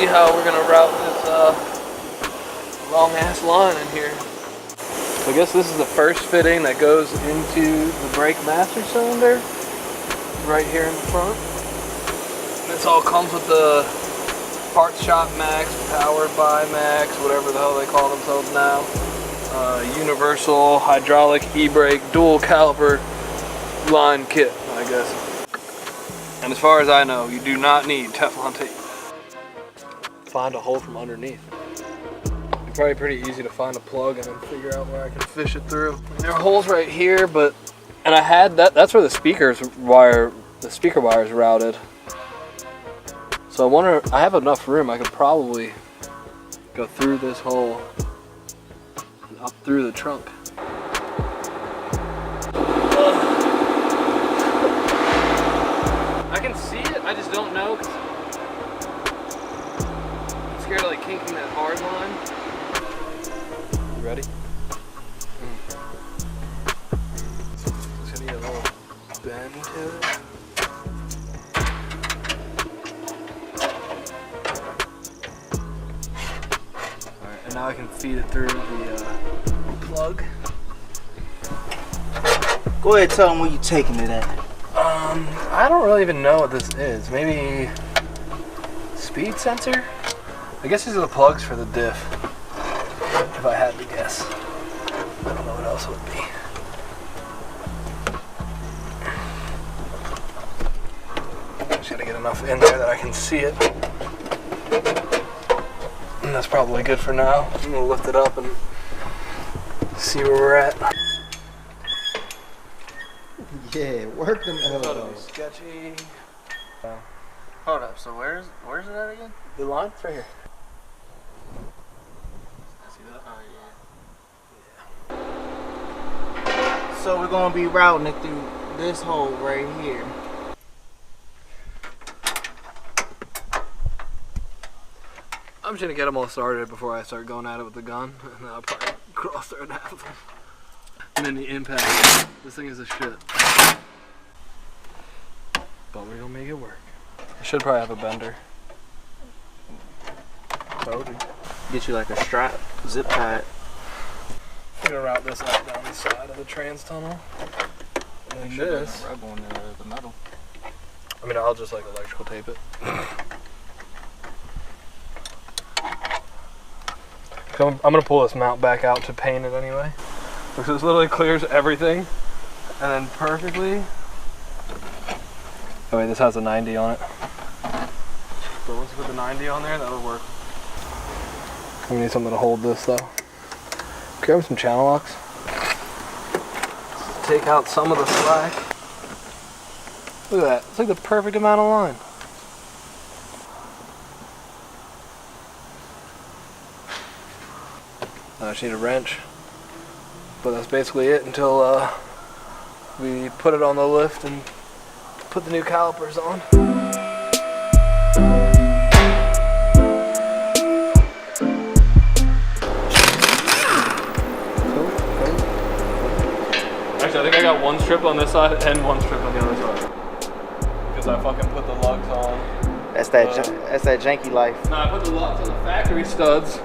see how we're gonna route this long ass line in here. So I guess this is the first fitting that goes into the brake master cylinder, right here in the front. This all comes with the Parts Shop Max, powered by Max, whatever the hell they call themselves now. Universal hydraulic e-brake dual caliper line kit, I guess. And as far as I know, you do not need Teflon tape. Find a hole from underneath. It's probably pretty easy to find a plug and then figure out where I can fish it through. There are holes right here, and I had that's where the speaker wire is routed. So I wonder, I have enough room, I could probably go through this hole and up through the trunk. I can see it, I just don't know, 'cause I'm scared of like kinking that hard line. You ready? It's gonna need a little bend to it. And now I can feed it through the plug. Go ahead, tell them where you taking it at. I don't really even know what this is. Maybe speed sensor? I guess these are the plugs for the diff, if I had to guess. I don't know what else it would be. Just gotta get enough in there that I can see it. And that's probably good for now. I'm gonna lift it up and see where we're at. Yeah, work them elbows. Sketchy. Hold up, so where's it at again? The line? It's right here. See that? Oh Yeah. So we're gonna be routing it through this hole right here. I'm just gonna get them all started before I start going at it with the gun, and then I'll probably cross through half of them. And then the impact. This thing is a shit. But we're gonna make it work. I should probably have a bender. Told you. Get you like a strap, zip tie it. I'm gonna route this up down the side of the trans tunnel. And then this. Rub on the metal. I mean, I'll just like electrical tape it. So I'm gonna pull this mount back out to paint it anyway. Because this literally clears everything. And then perfectly. Oh wait, this has a 90 on it. So once you put the 90 on there, that'll work. We need something to hold this though. Grab some channel locks. Take out some of the slack. Look at that, it's like the perfect amount of line. I just need a wrench. But that's basically it until we put it on the lift and put the new calipers on. Actually, I think I got one strip on this side and one strip on the other side. Because I fucking put the lugs on. That's that janky life. No, I put the lugs on the factory studs.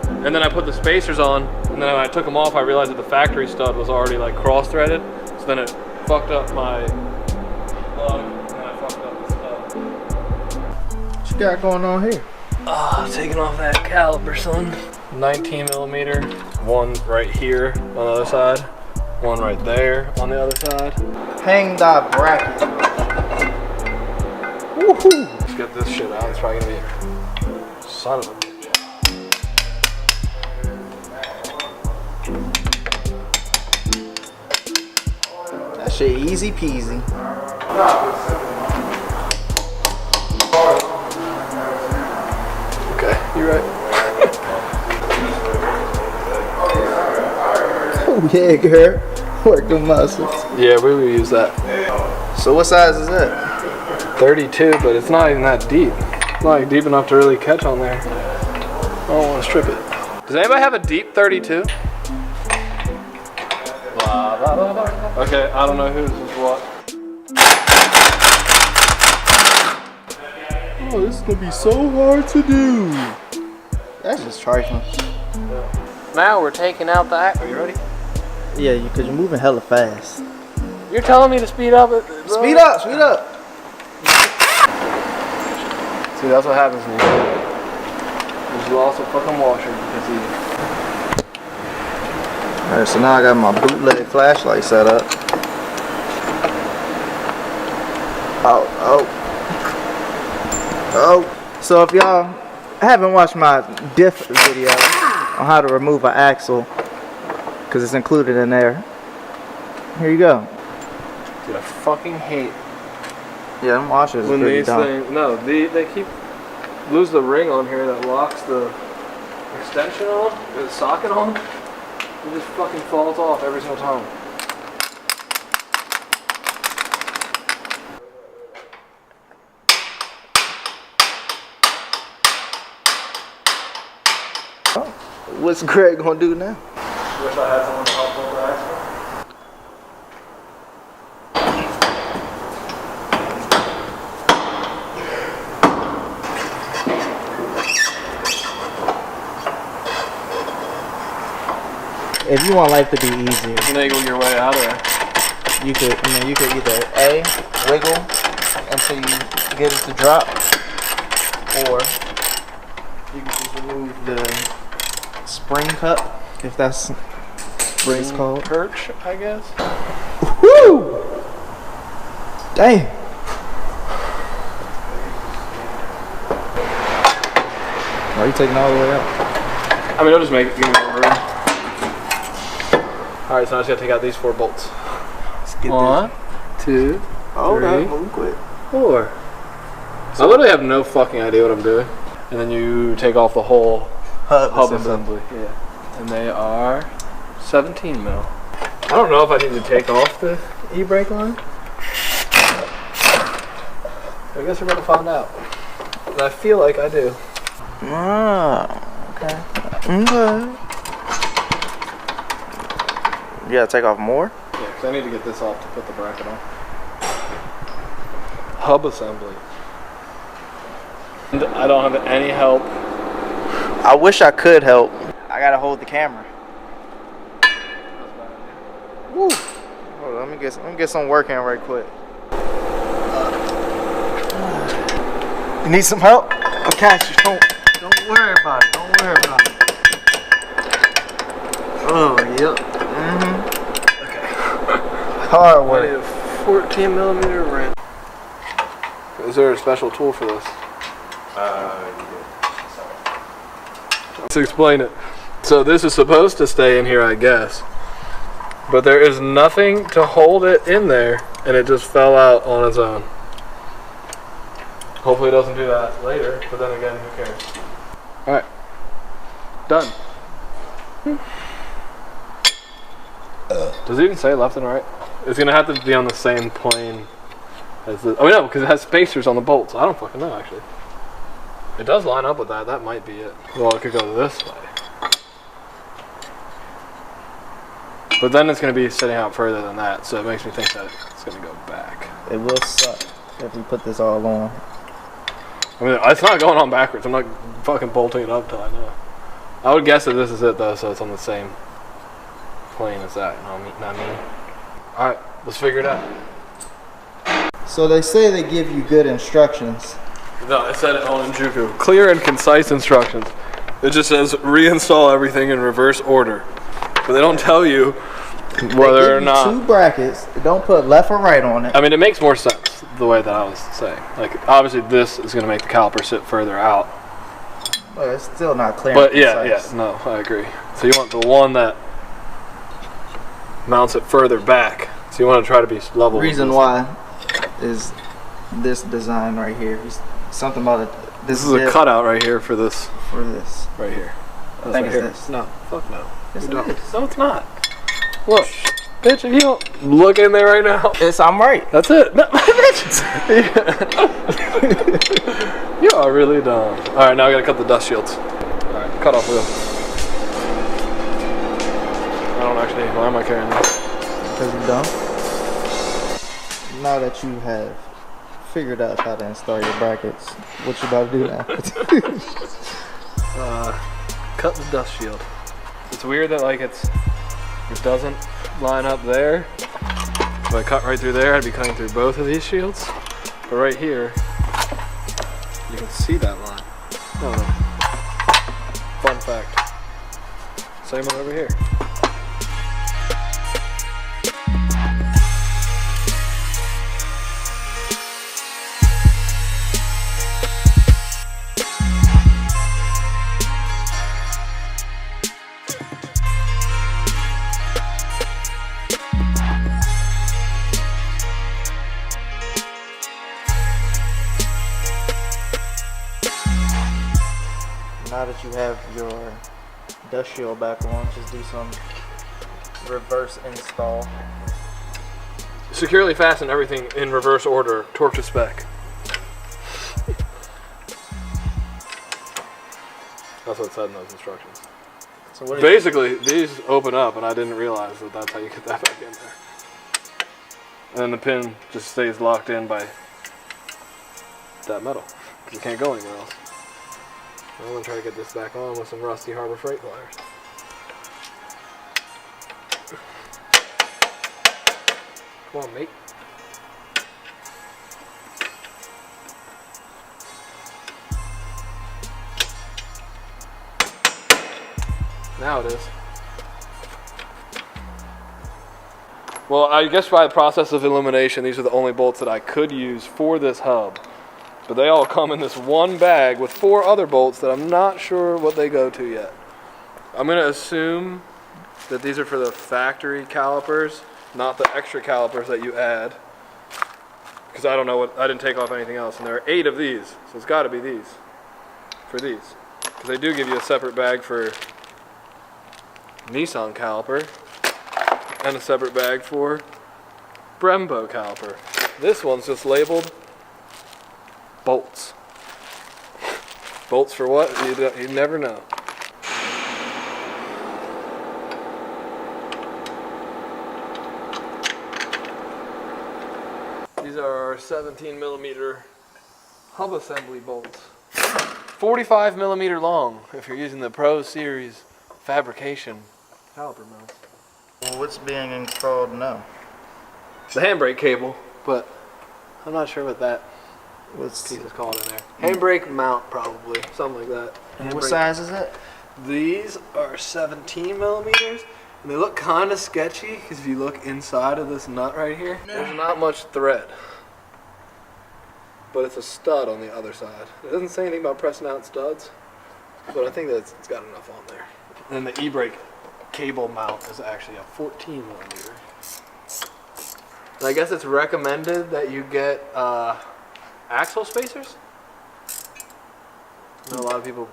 And then I put the spacers on, and then when I took them off, I realized that the factory stud was already like cross-threaded. So then it fucked up my lug, and then I fucked up the stud. What you got going on here? Taking off that caliper, son. 19 millimeter, one right here on the other side, one right there on the other side. Hang that bracket. Woohoo! Let's get this shit out. It's probably gonna be son of a bitch. That shit easy peasy. Okay, you're right. Oh yeah, girl. Work the muscles. Yeah, we will use that. So what size is that? 32, but it's not even that deep. It's not like deep enough to really catch on there. I don't want to strip it. Does anybody have a deep 32? Blah, blah, blah, blah. Okay, I don't know whose is what. Oh, this is gonna be so hard to do. That's just trifling. Now we're taking out the axe. Are you ready? Yeah, because you're moving hella fast. You're telling me to speed up? Speed up, speed up. See, that's what happens when you just lost a fucking washer because he. Alright, so now I got my bootleg flashlight set up. Oh. So if y'all haven't watched my diff video on how to remove an axle, because it's included in there, here you go. Dude, I fucking hate Yeah, them washers are when pretty these dumb. things. No, they keep lose the ring on here that locks the extension on, the socket on. It just fucking falls off every single time. What's Greg gonna do now? Wish I had someone to help hold the axle. If you want life to be easier, Finagle your way out of there. you could either A, wiggle until you get it to drop, or you can just remove the spring cup, if that's what it's called. Perch, I guess. Woo! Damn. Are you taking it all the way out? I mean, I'll just give me more room. Alright, so I just gotta take out these 4 bolts. Let's get 1, 2, Hold 3, up, move quick. 4. I literally have no fucking idea what I'm doing. And then you take off the whole hub assembly. Yeah. And they are 17 mil. I don't know if I need to take off the e-brake line. I guess we're about to find out. And I feel like I do. Ah, okay. Okay. You gotta take off more? Yeah, because I need to get this off to put the bracket on. Hub assembly. And I don't have any help. I wish I could help. I gotta hold the camera. Woo. Hold on, let me get some work in right quick. You need some help? I'll catch you. Don't worry about it. Don't worry about it. Oh, yep. Okay. Hard I work. need a 14 millimeter wrench. Is there a special tool for this? Let's explain it. So this is supposed to stay in here, I guess. But there is nothing to hold it in there, and it just fell out on its own. Hopefully it doesn't do that later, but then again, who cares? Alright. Done. Does it even say left and right? It's gonna have to be on the same plane as the. Oh no, because it has spacers on the bolts. I don't fucking know actually. It does line up with that. That might be it. Well, it could go this way. But then it's gonna be sitting out further than that, so it makes me think that it's gonna go back. It will suck if we put this all on. I mean, it's not going on backwards. I'm not fucking bolting it up till I know. I would guess that this is it though, so it's on the same plane as that. You know what I mean? Alright, let's figure it out. So they say they give you good instructions. No, it said it on Njuku. Clear and concise instructions. It just says reinstall everything in reverse order. But they don't tell you whether or not. 2 brackets. Don't put left or right on it. I mean, it makes more sense the way that I was saying. Like, obviously, this is going to make the caliper sit further out. But it's still not clear. But yeah, no, I agree. So you want the one that mounts it further back. So you want to try to be level. The reason why is this design right here. Something about it. This is a cutout right here for this. For this. Right here. I think right it's here. this. No, fuck no. Yes, You don't. it is. No, it's not. Look, bitch, if you don't look in there right now. I'm right. That's it. No, bitch. You are really dumb. Alright, now I gotta cut the dust shields. Alright, cut off wheel. I don't actually. Why am I carrying this? Because you're dumb. Now that you have figured out how to install your brackets. What you about to do now? Cut the dust shield. It's weird that like it doesn't line up there. If I cut right through there, I'd be cutting through both of these shields. But right here, you can see that line. No. Fun fact. Same one over here. Now that you have your dust shield back on, just do some reverse install. Securely fasten everything in reverse order, torque to spec. That's what it said in those instructions. So what basically, these open up, and I didn't realize that that's how you get that back in there. And then the pin just stays locked in by that metal, because it can't go anywhere else. I'm going to try to get this back on with some rusty Harbor Freight pliers. Come on, mate. Now it is. Well, I guess by the process of elimination, these are the only bolts that I could use for this hub. But they all come in this one bag with 4 other bolts that I'm not sure what they go to yet. I'm going to assume that these are for the factory calipers, not the extra calipers that you add. Because I don't know I didn't take off anything else. And there are 8 of these, so it's got to be these. For these. Because they do give you a separate bag for Nissan caliper. And a separate bag for Brembo caliper. This one's just labeled bolts. Bolts for what? You never know. These are our 17mm hub assembly bolts. 45mm long if you're using the Pro-Series Fabrication caliper mounts. Well, what's being installed now? The handbrake cable, but I'm not sure what that What's piece is called in there. Handbrake mount, probably. Something like that. What size is it? These are 17mm, and they look kind of sketchy, because if you look inside of this nut right here, there's not much thread. But it's a stud on the other side. It doesn't say anything about pressing out studs, but I think that it's got enough on there. And then the e-brake cable mount is actually a 14mm. And I guess it's recommended that you get axle spacers. I know a lot of people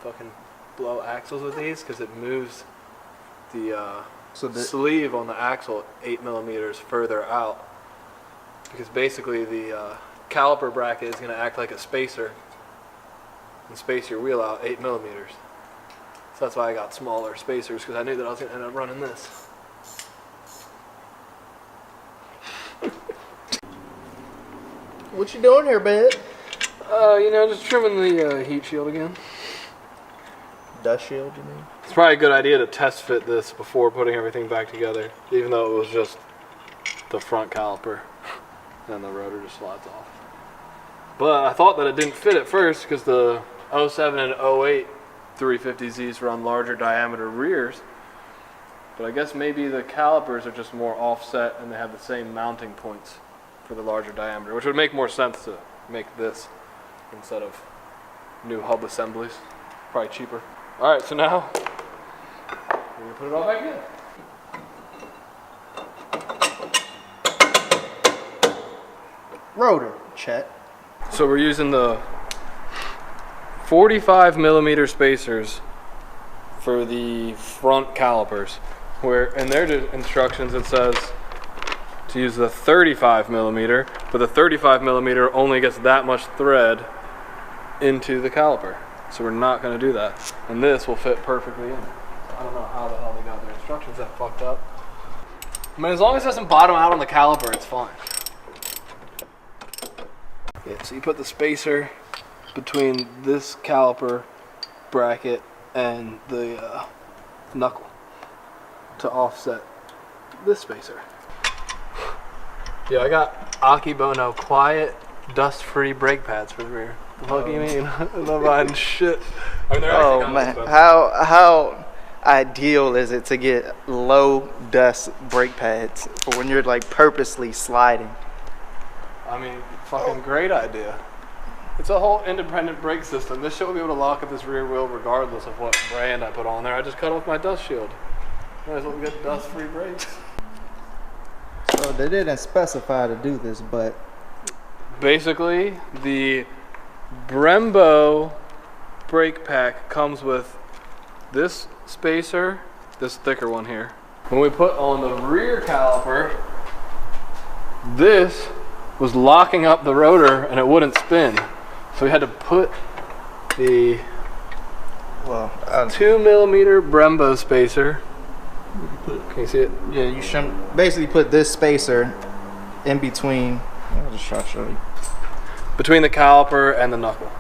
fucking blow axles with these because it moves the sleeve on the axle 8mm further out. Because basically the caliper bracket is going to act like a spacer and space your wheel out 8mm. So that's why I got smaller spacers, because I knew that I was going to end up running this. What you doing here, bud? You know, just trimming the heat shield again. Dust shield, you mean? It's probably a good idea to test fit this before putting everything back together, even though it was just the front caliper. And the rotor just slides off. But I thought that it didn't fit at first, because the 07 and 08 350Zs run larger diameter rears. But I guess maybe the calipers are just more offset and they have the same mounting points for the larger diameter, which would make more sense to make this instead of new hub assemblies. Probably cheaper. Alright, so now we're going to put it all back in. Rotor, check. So we're using the 45mm spacers for the front calipers, where in their instructions it says to use the 35mm, but the 35mm only gets that much thread into the caliper. So we're not going to do that. And this will fit perfectly in. I don't know how the hell they got their instructions that fucked up. I mean, as long as it doesn't bottom out on the caliper, it's fine. Yeah, so you put the spacer between this caliper bracket and the knuckle to offset this spacer. Yeah, I got Akibono quiet, dust-free brake pads for the rear. What do you mean? I'm not buying shit. I mean, they're actually Oh man, how ideal is it to get low dust brake pads for when you're like purposely sliding? I mean, fucking great idea. It's a whole independent brake system. This shit will be able to lock up this rear wheel regardless of what brand I put on there. I just cut off my dust shield. Might as well get dust-free brakes. So they didn't specify to do this, but basically, the Brembo brake pack comes with this spacer, this thicker one here. When we put on the rear caliper, this was locking up the rotor and it wouldn't spin. So we had to put the 2mm Brembo spacer. Can you see it? yeah, you should basically put this spacer in between. I'll just try to show you. Between the caliper and the knuckle.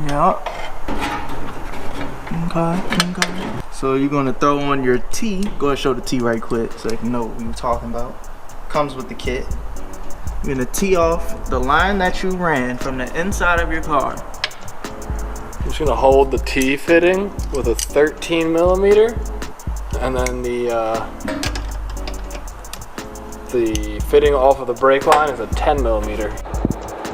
Yeah. Okay. So you're gonna throw on your T. Go ahead and show the T right quick so you can know what we were talking about. Comes with the kit. You're gonna tee off the line that you ran from the inside of your car. I'm just gonna hold the T fitting with a 13mm, and then the fitting off of the brake line is a 10mm.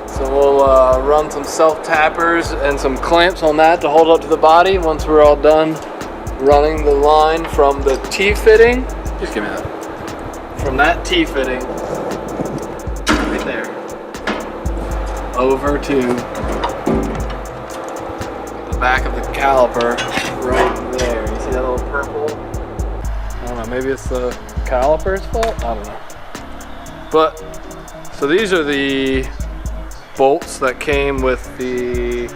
So we'll run some self-tappers and some clamps on that to hold up to the body once we're all done running the line from the T fitting. Just give me that. From that T fitting, right there, over to the back of the caliper, right there. You see that little purple? I don't know, maybe it's the caliper's fault? I don't know. But, so these are the bolts that came with the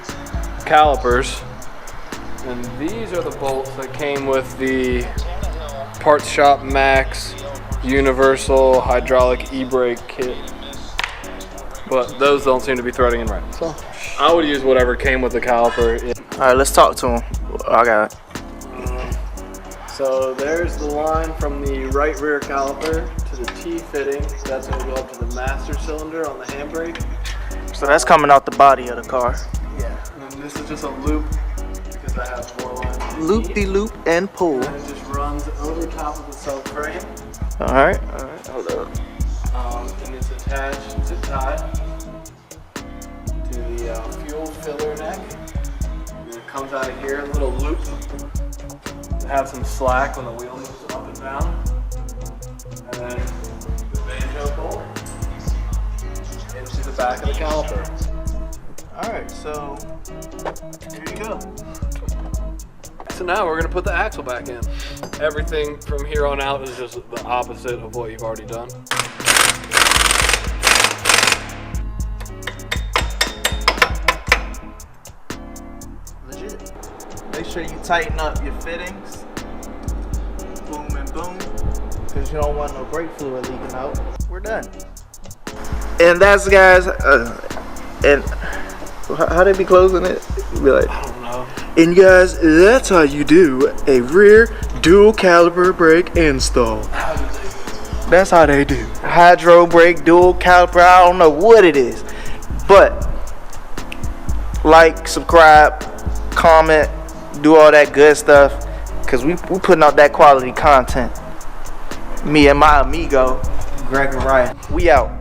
calipers, and these are the bolts that came with the Parts Shop Max Universal Hydraulic E-Brake Kit, but those don't seem to be threading in right. So I would use whatever came with the caliper. Alright, let's talk to him. I got it. So there's the line from the right rear caliper to the T fitting. That's going to go up to the master cylinder on the handbrake. So that's coming out the body of the car. Yeah. And then this is just a loop because I have more lines. Loop-de-loop and pull. And it just runs over top of the subframe. Alright, hold up. And it's attached to tie to the fuel filler neck. And it comes out of here, a little loop. To have some slack when the wheel moves up and down. And then the banjo bolt into the back of the caliper. Alright, so here you go. So now we're gonna put the axle back in. Everything from here on out is just the opposite of what you've already done. Legit. Make sure you tighten up your fittings. Boom and boom. Because you don't want no brake fluid leaking out. We're done. And that's, guys, and how they be closing it? Be like, I don't know. and guys, that's how you do a rear dual caliper brake install. How do they do it? That's how they do. Hydro brake, dual caliper, I don't know what it is. But like, subscribe, comment, do all that good stuff. Cause we putting out that quality content. Me and my amigo, Greg and Ryan. We out.